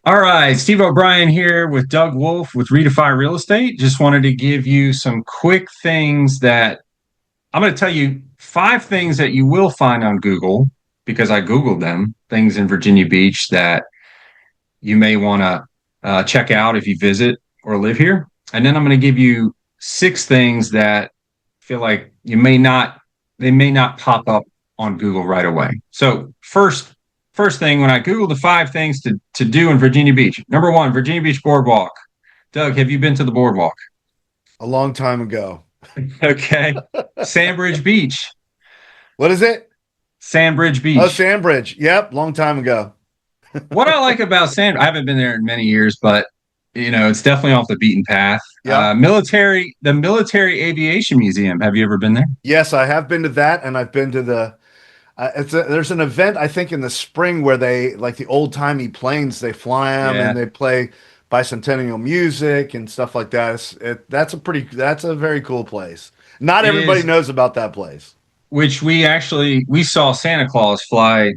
All right, Steve O'Brien here with Doug Wolf with Redefine Real Estate. Just wanted to give you some quick things that I'm going to tell you five things that you will find on Google because I Googled them, things in Virginia Beach that you may want to check out if you visit or live here. And then I'm going to give you six things that feel like they may not pop up on Google right away. So first thing, when I Googled the five things to do in Virginia Beach, number one, Virginia Beach Boardwalk. Doug, have you been to the boardwalk? A long time ago. Okay. Sandbridge Beach. What is it? Sandbridge Oh, Beach. Sandbridge. Yep, long time ago. What I like about I haven't been there in many years, but it's definitely off the beaten path. Yep. The Military Aviation Museum. Have you ever been there? Yes, I have been to that, and I've been to there's an event I think in the spring where they like the old timey planes. They fly them Yeah, and they play bicentennial music and stuff like that. That's a very cool place. Not it everybody is. knows about that place. Which we saw Santa Claus fly.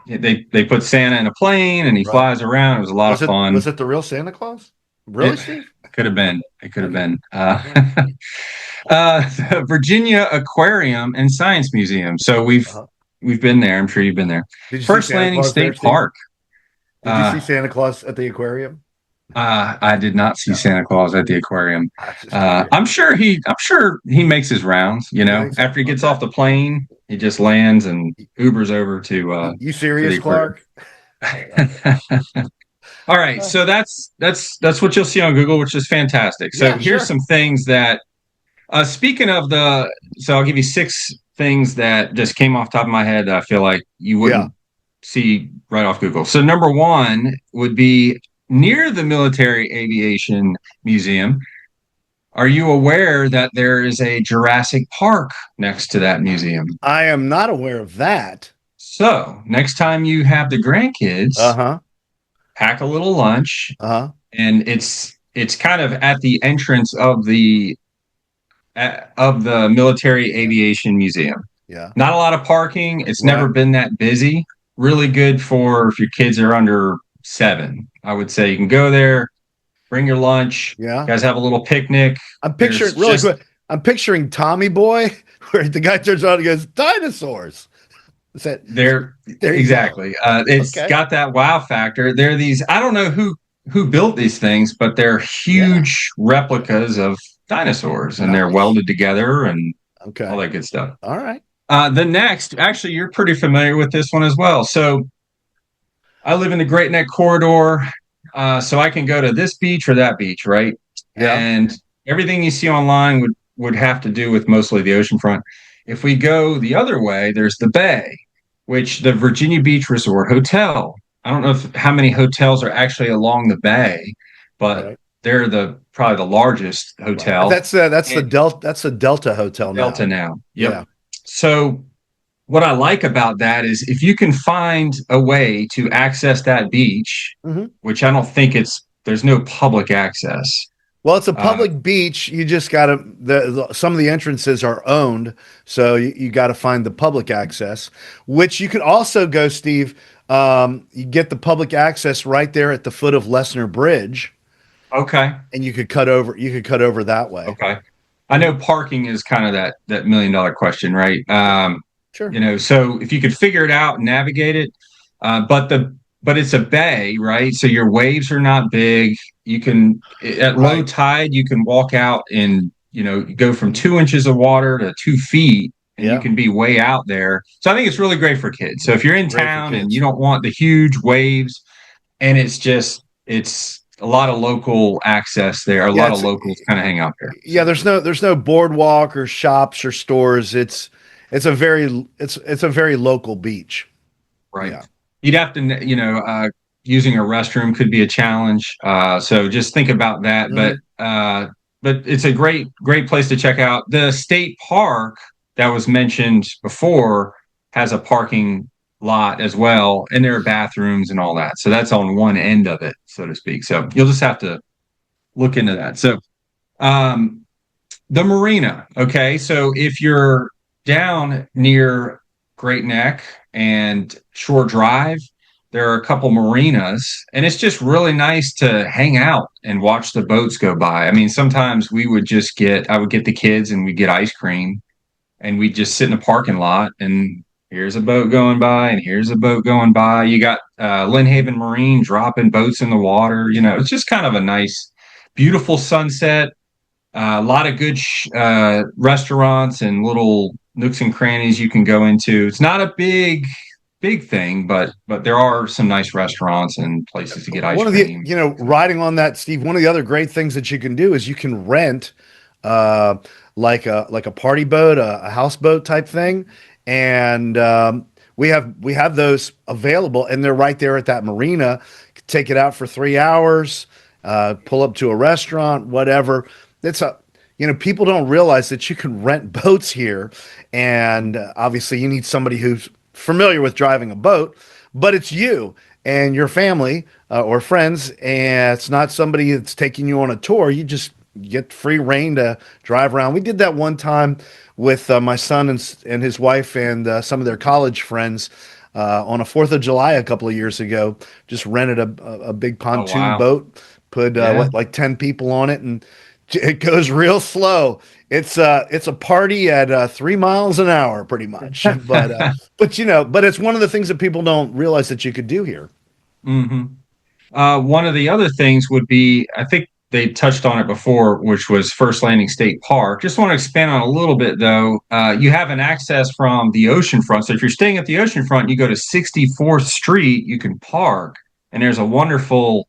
They put Santa in a plane and he Right. flies around. It was a lot of fun. Was it the real Santa Claus? Really, It Steve? could have been. It could have Okay. been. All right. The Virginia Aquarium and Science Museum. So Uh-huh. we've been there. I'm sure you've been there. Did you see First Santa Landing Claus there, State Steve? Park. Did you see Uh, Santa Claus at the aquarium? I did not see No. Santa Claus at the aquarium. I was just curious. I'm sure he makes his rounds. You think so? After he gets Okay. off the plane, he just lands and Ubers over You to the serious, aquarium. Clark? Yeah. All right, so that's what you'll see on Google, which is fantastic. So Yeah, here's sure. some things that speaking of so I'll give you six things that just came off the top of my head that I feel like you Yeah. wouldn't see right off Google. So number one would be near the Military Aviation Museum. Are you aware that there is a Jurassic Park next to that museum? I am not aware of that. So next time you have the grandkids, Uh-huh. pack a little lunch, Uh-huh. and it's kind of at the entrance of the Military Aviation Museum. Yeah. Not a lot of parking. It's never Right. been that busy. Really good for if your kids are under 7. I would say you can go there, bring your lunch. Yeah. You guys have a little picnic. I'm There's picturing really just quick. I'm picturing Tommy Boy, where the guy turns around and goes, dinosaurs. Is that there there you go. exactly. It's Okay. got that wow factor. There are these. I don't know who built these things, but they're Yeah. huge replicas of dinosaurs, and they're Nice. welded together and all Okay. that good stuff. All right. The next, actually, you're pretty familiar with this one as well. So I live in the Great Neck Corridor, so I can go to this beach or that beach, right? Yeah. And everything you see online would have to do with mostly the oceanfront. If we go the other way, there's the bay, which the Virginia Beach Resort Hotel. I don't know how many hotels are actually along the bay, but Right. they're the probably the largest Right. hotel in That's the Delta Hotel Delta now. now. Yep. Yeah. So what I like about that is if you can find a way to access that beach, Hmm. which I don't think there's no public access. Well, it's a Uh, public beach. You just gotta some of the entrances are owned, so you got to find the public access, which you could also go, Steve. You get the public access right there at the foot of Lesnar Bridge, okay. and you could cut over. You could cut over that way. Okay. I know parking is kind of that $1 million question, right? Sure. So if you could figure it out and navigate it, but it's a bay, right? So your waves are not big. You can at low Right. tide, you can walk out and go from 2 inches of water to 2 feet, and you Yeah. can be way out there. So I think it's really great for kids. So if you're in Great for town and you kids. don't want the huge waves, and it's a lot of local access there, a Yeah. lot of locals kind of hang out there. Yeah. So There's no boardwalk or shops or stores. It's a very local beach. right. Yeah. You'd have to, using a restroom could be a challenge. So just think about that. Mhm. But it's a great place to check out. The state park that was mentioned before has a parking lot as well, and there are bathrooms and all that. So that's on one end of it, so to speak. So you'll just have to look into that. So um, the marina. Okay, so if you're down near Great Neck and Shore Drive, there are a couple marinas, and it's just really nice to hang out and watch the boats go by. I mean, sometimes I would get the kids and we'd get ice cream and we'd just sit in a parking lot and here's a boat going by and here's a boat going by. You got Lynn Haven Marine dropping boats in the water. It's just kind of a nice, beautiful sunset. A lot of good restaurants and little nooks and crannies you can go into. It's not a big thing, but there are some nice restaurants and places to get ice One of the, cream. riding on that, Steve, one of the other great things that you can do is you can rent uh, like a party boat, a houseboat type thing, and we have those available, and they're right there at that marina. Take it out for 3 hours, pull up to a restaurant, whatever. It's a people don't realize that you can rent boats here, and obviously you need somebody who's familiar with driving a boat, but it's you and your family or friends, and it's not somebody that's taking you on a tour. You just get free reign to drive around. We did that one time with my son and his wife and some of their college friends on a 4th of July a couple of years ago. Just rented a big Oh pontoon wow. boat, put Yeah. like 10 people on it, and it goes real slow. It's a party at 3 miles an hour, pretty much. But it's one of the things that people don't realize that you could do here. hmm One of the other things would be, I think they touched on it before, which was First Landing State Park. Just want to expand on a little bit, though. You have an access from the ocean front. So if you're staying at the ocean front, you go to 64th Street, you can park, and there's a wonderful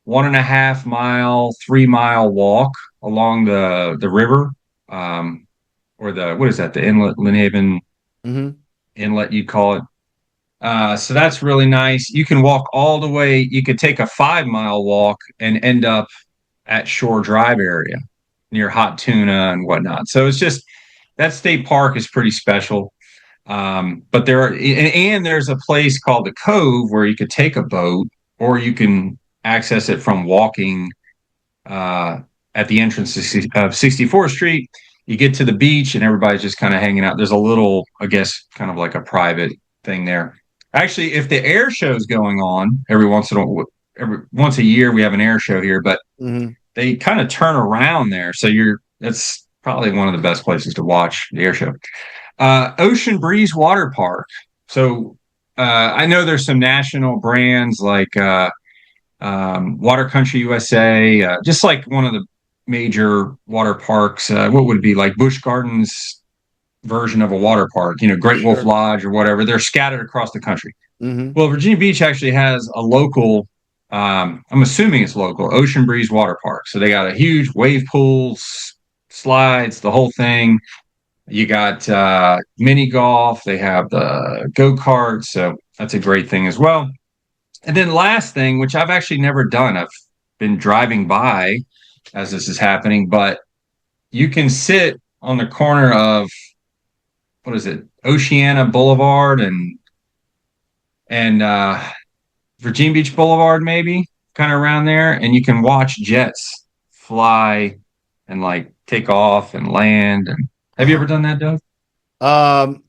1.5 mile, 3 mile walk along the river, um, or what is that? The inlet, Lynn Haven Hmm. Inlet, you call it. So that's really nice. You can walk all the way. You could take a 5 mile walk and end up at Shore Drive area near Hot Tuna and whatnot. So it's just that state park is pretty special. But there's a place called the Cove where you could take a boat or you can access it from walking uh, at the entrance of 64th Street. You get to the beach and everybody's just kind of hanging out. There's a little, I guess, kind of like a private thing there. Actually, if the air show's going on every once a year, we have an air show here, but Hmm. they kind of turn around there. So that's probably one of the best places to watch the air show. Ocean Breeze Water Park. So I know there's some national brands like Water Country USA, just like one of the major water parks. What would it be like Busch Gardens version of a water park? Great Wolf Sure. Lodge or whatever. They're scattered across the country. Hmm. Well, Virginia Beach actually has a local. I'm assuming it's local Ocean Breeze Water Park. So they got a huge wave pools, slides, the whole thing. You got mini golf. They have the go karts. So that's a great thing as well. And then last thing, which I've actually never done, I've been driving by as this is happening, but you can sit on the corner of what is it, Oceana Boulevard and Virginia Beach Boulevard, maybe kind of around there, and you can watch jets fly and like take off and land. And have you ever done that, Doug? Um,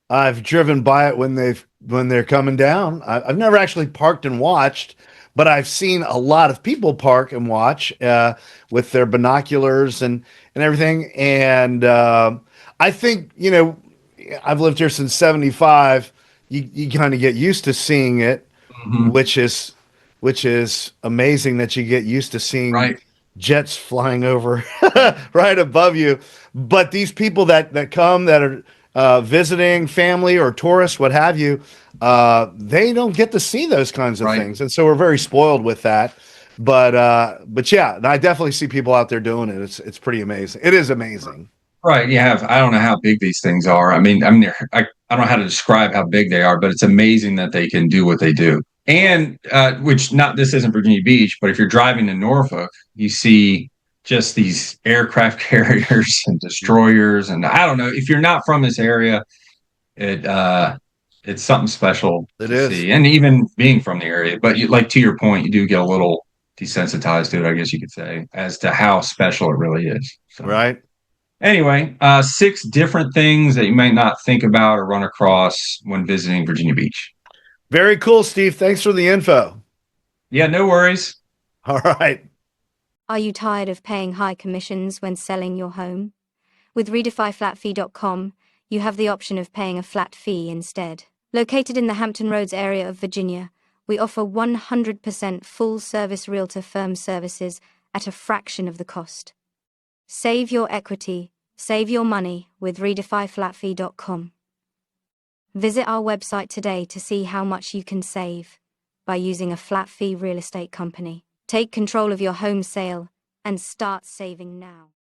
I've driven by it when they're coming down. I've never actually parked and watched, but I've seen a lot of people park and watch with their binoculars and everything. And I think I've lived here since '75. You kind of get used to seeing it, Mm-hmm. which is which is amazing that you get used to seeing Right, jets flying over right above you. But these people that come that are visiting family or tourists, what have you, they don't get to see those kinds of right. things, and so we're very spoiled with that. But yeah, I definitely see people out there doing it. It's pretty amazing. It is amazing. Right. You have, I don't know how big these things are. I don't know how to describe how big they are, but it's amazing that they can do what they do. And this isn't Virginia Beach, but if you're driving to Norfolk, you see just these aircraft carriers and destroyers. And I don't know, if you're not from this area, it, it's something special It to is. see. And even being from the area, but like to your point, you do get a little desensitized to it, I guess you could say, as to how special it really is. So. Right. Anyway, six different things that you might not think about or run across when visiting Virginia Beach. Very cool, Steve. Thanks for the info. Yeah, no worries. All right. Are you tired of paying high commissions when selling your home? With RedefyFlatFee.com, you have the option of paying a flat fee instead. Located in the Hampton Roads area of Virginia, we offer 100% full-service realtor firm services at a fraction of the cost. Save your equity, save your money with RedefyFlatFee.com. Visit our website today to see how much you can save by using a flat fee real estate company. Take control of your home sale and start saving now.